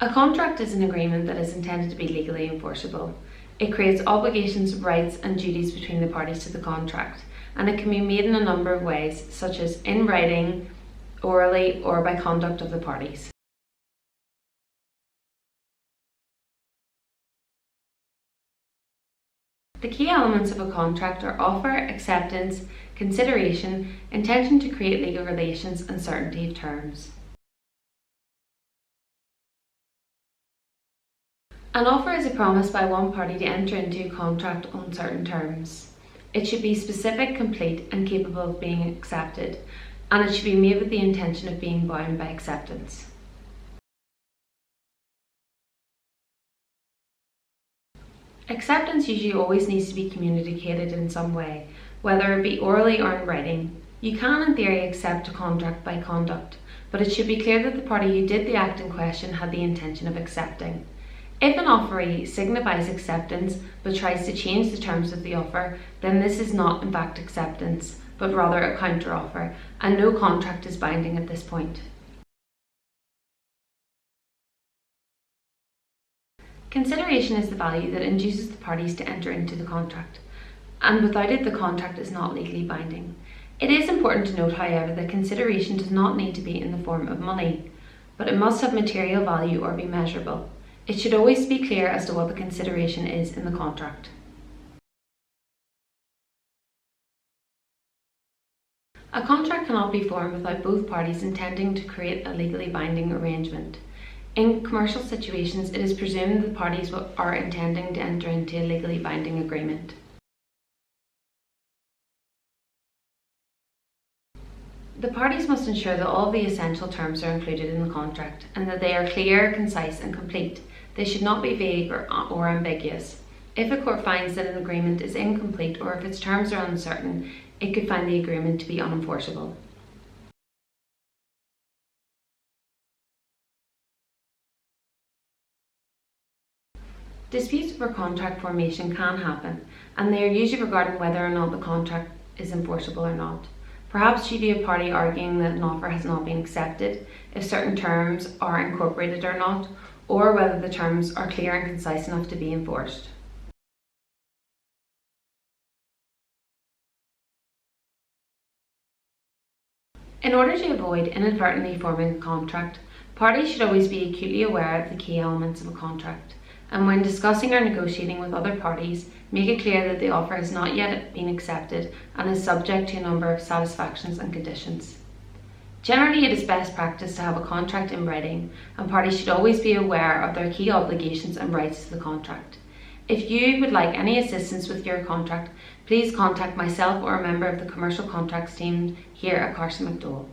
A contract is an agreement that is intended to be legally enforceable. It creates obligations, rights and duties between the parties to the contract, and it can be made in a number of ways, such as in writing, orally, or by conduct of the parties. The key elements of a contract are offer, acceptance, consideration, intention to create legal relations, and certainty of terms. An offer is a promise by one party to enter into a contract on certain terms. It should be specific, complete, and capable of being accepted, and it should be made with the intention of being bound by acceptance. Acceptance usually always needs to be communicated in some way, whether it be orally or in writing. You can, in theory, accept a contract by conduct, but it should be clear that the party who did the act in question had the intention of accepting. If an offeree signifies acceptance but tries to change the terms of the offer, then this is not in fact acceptance, but rather a counter-offer, and no contract is binding at this point. Consideration is the value that induces the parties to enter into the contract, and without it the contract is not legally binding. It is important to note, however, that consideration does not need to be in the form of money, but it must have material value or be measurable. It should always be clear as to what the consideration is in the contract. A contract cannot be formed without both parties intending to create a legally binding arrangement. In commercial situations, it is presumed the parties are intending to enter into a legally binding agreement. The parties must ensure that all of the essential terms are included in the contract and that they are clear, concise and complete. They should not be vague or ambiguous. If a court finds that an agreement is incomplete or if its terms are uncertain, it could find the agreement to be unenforceable. Disputes over contract formation can happen, and they are usually regarding whether or not the contract is enforceable or not. Perhaps due to a party arguing that an offer has not been accepted, if certain terms are incorporated or not, or whether the terms are clear and concise enough to be enforced. In order to avoid inadvertently forming a contract, parties should always be acutely aware of the key elements of a contract, and when discussing or negotiating with other parties, make it clear that the offer has not yet been accepted and is subject to a number of satisfactions and conditions. Generally, it is best practice to have a contract in writing, and parties should always be aware of their key obligations and rights to the contract. If you would like any assistance with your contract, please contact myself or a member of the commercial contracts team here at Carson McDowell.